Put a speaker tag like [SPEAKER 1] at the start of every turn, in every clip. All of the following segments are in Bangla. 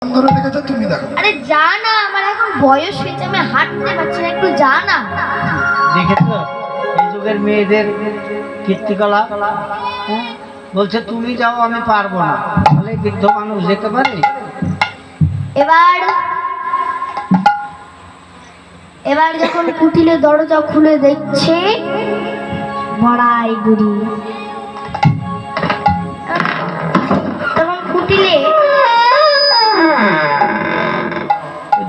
[SPEAKER 1] ধরে রেখেছো তুমি দেখো।
[SPEAKER 2] আরে যা না, আমার এখন বয়স হয়েছে, আমি হাঁটতে পারছি না, একটু যা না।
[SPEAKER 3] দেখেছো এই যুগের মেয়েদের কীর্তিকলা? বলছে তুমি যাও, আমি পারবো না। তাহলে বৃদ্ধ মানুষ যেতে পারে?
[SPEAKER 2] এবার যখন কুটিলে দরজা খুলে দেখছে বড়াই বুড়ি, তখন কুটিলে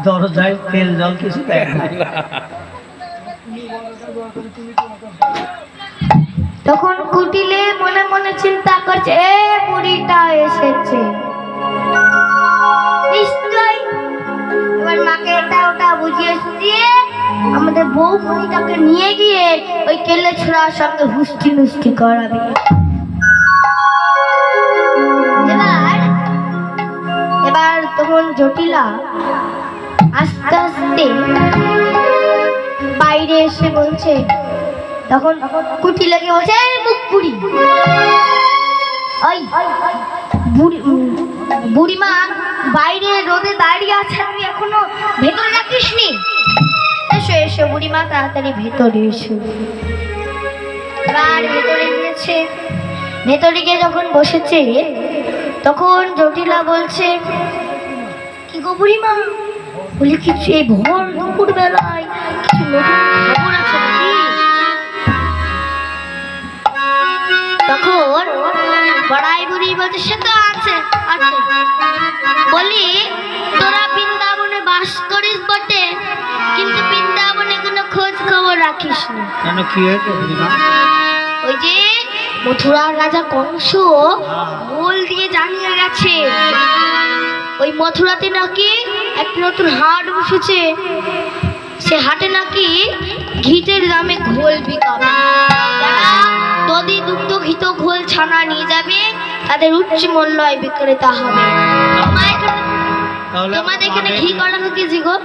[SPEAKER 3] দরজায় তেল জল কিছু দেয় না।
[SPEAKER 2] তখন কুটিলে মনে মনে চিন্তা করছে, এ বুড়িটা এসেছে নিশ্চয়ই। এবার মাকে এটা ওটা বুঝিয়ে সুঝিয়ে আমাদের বউ বুড়িটাকে নিয়ে গিয়ে ওই কেলে ছোড়ার সঙ্গে হুষ্টি নুষ্টি করাবে। এবার তখন জটিলা আস্তে আস্তে বাইরে এসে বলছে, তখন কুটিলাকে বলছে, এই মুখ বুড়ি, ওই বুড়িমা বাইরে রোদে দাঁড়িয়ে আছে, তুই এখনো ভেতরে রাখিস নি? এসো এসো বুড়িমা, তাড়াতাড়ি ভেতরে এসো। এবার ভেতরে গিয়েছে, ভেতরে গিয়ে যখন বসেছে তখন জটিলা বলছে, কি গো বুড়িমা? বলি কিছু এই ভোর দুপুর বেলায় কিছু নতুন খবর আছে নাকি? তখন বড়াই বুড়ি বলছে, সে তো আছে আছে। বলি তোরা বৃন্দাবনে বাস করিস বটে, কিন্তু বৃন্দাবনে কোনো খোঁজ খবর রাখিস না
[SPEAKER 3] কেন? কি হয়েছে বুড়িমা?
[SPEAKER 2] ওই যে মথুরার রাজা কংস বল দিয়ে জানিয়ে গেছে ওই মথুরাতে নাকি একটা নতুন হাট বসেছে, সে হাটে নাকি ঘিতের দামে ঘোল বিকাবে। যারা দধি দুগ্ধ ঘিত ঘোল ছানা নিয়ে যাবে তাদের উচ্চ মূল্যয় বিক্রেতা হবে। তোমাদের এখানে ঘি কটা কেজি গো?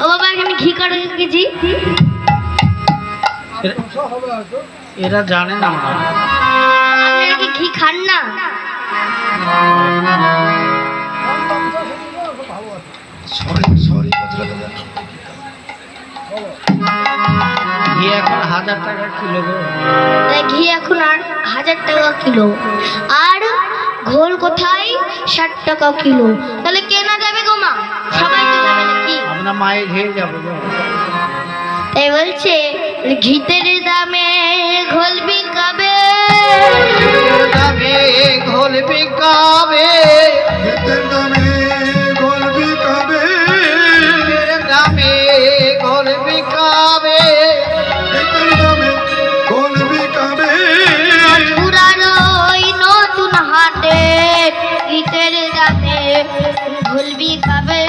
[SPEAKER 2] ও বাবা, এখানে ঘি কটা কেজি?
[SPEAKER 3] এরা জানে না।
[SPEAKER 2] আপনারা কি ঘি খান না?
[SPEAKER 3] ঘি এখন 1000 টাকা কিলো গো।
[SPEAKER 2] ঘি এখন আর 1000 টাকা কিলো, আর ঘোল কোথায় 60 টাকা কিলো। তাহলে কেনা যাবে গো মা? সবাই তো যাবে নাকি?
[SPEAKER 3] আমরা মায়ের খেয়ে যাবো গো।
[SPEAKER 2] তাই বলছে ঘিতের দামে ঘোল বিকাবে,
[SPEAKER 3] ঘোল বিকাবে,
[SPEAKER 1] ঘিতের দামে ঘোল বিকাবে,
[SPEAKER 3] ঘিতের দামে ঘোল বিকাবে,
[SPEAKER 1] ঘিতের দামে ঘোল বিকাবে।
[SPEAKER 2] পুরার ওই নতুন হাটে ঘিতের দামে ঘোল বিকাবে।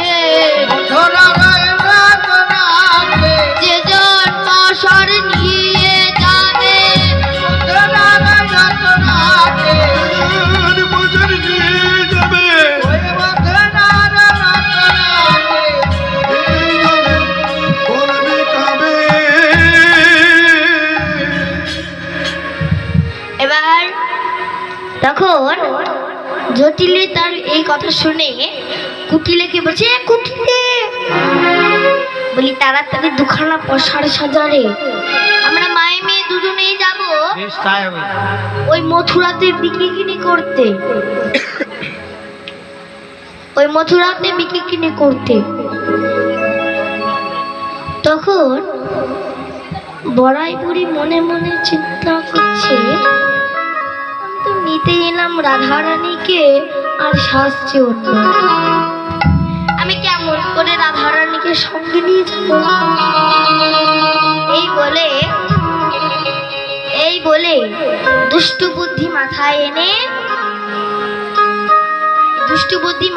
[SPEAKER 2] যে জন মশার নিয়ে যাবে,
[SPEAKER 1] বছর নিয়ে যাবে, ঘোল বিকাবে।
[SPEAKER 2] এবার তখন জটিলে তার এই কথা শুনে কুটিলেকে বলছে, কুটিলে বলি তাড়াতাড়ি দুখানা পয়সার সাজারে, আমরা মায়ে মেয়ে দুজনেই যাব ওই মথুরাতে বিক্রি কিনি করতে, ওই মথুরাতে বিক্রি কিনি করতে। তখন বড়াই বুড়ি মনে মনে চিন্তা করছে, আমি তো নিতে এলাম রাধারানীকে, আর সাজছে অন্য। আমি কেমন করে রাধারানীকে সঙ্গে নিয়ে যাব? এই বলে দুষ্টু বুদ্ধি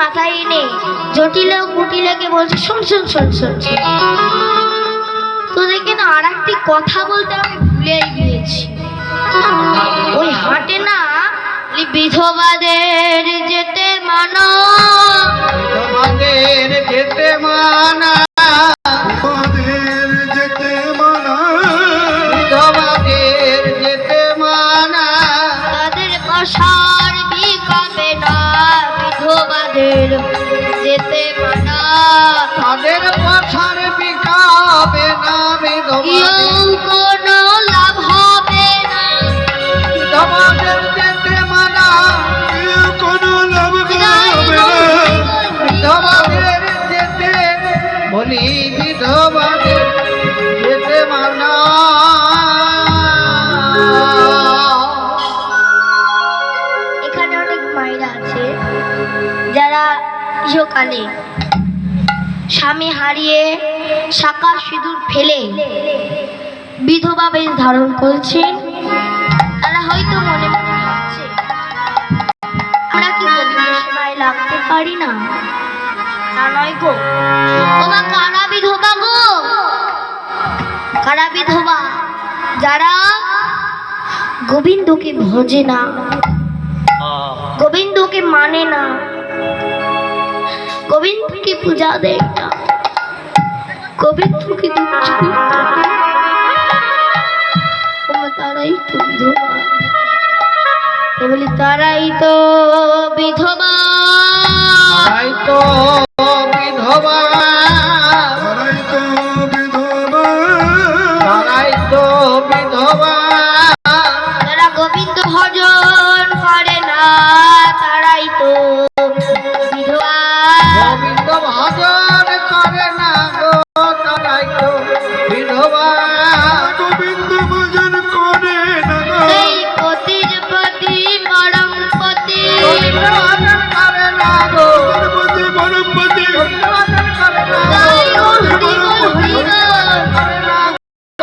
[SPEAKER 2] মাথায় এনে জটিলা ও কুটিলাকে বলছে, শোন শোন শোন শোন শোন, তোদেরকে না আর একটি কথা বলতে আমি ভুলেই গিয়েছি। ওই হাটে না বিধবাদের যেতে মানা,
[SPEAKER 3] বিধবাদের যেতে মানা,
[SPEAKER 1] বিধবাদের যেতে মানা,
[SPEAKER 3] বিধবাদের যেতে মানা,
[SPEAKER 2] তাদের পশার বিকাবে না, বিধবা বিধবাদের যেতে মানা,
[SPEAKER 3] তাদের পাছার বিকাবে না
[SPEAKER 2] কেউ কোনো লাভ হবে না।
[SPEAKER 3] বিধবাদের যেতে মানা,
[SPEAKER 1] কেউ কোনো লাভ হবে না।
[SPEAKER 3] বিধবাদের যেতে বলি বিধবাদের যেতে মানা।
[SPEAKER 2] এখানে অনেক মায়েরা আছে যারা ইহকালে স্বামী হারিয়ে শাঁখা সিঁদুর ফেলে বিধবা বেশ ধারণ করছেন। তারা হয়তো মনে মনে ভাবছে, আমরা কি গোবিন্দের সেবায় লাগতে পারি না? তা নয় গো, ওমা কারা বিধবা গো, কারা বিধবা যারা গোবিন্দকে ভজে না, গোবিন্দকে মানে না, গোবিন্দকে পূজা দেয় না, গোবিন্দকে তারাই তো বিধবা। বলি তারাই তো বিধবা।
[SPEAKER 3] তাই তো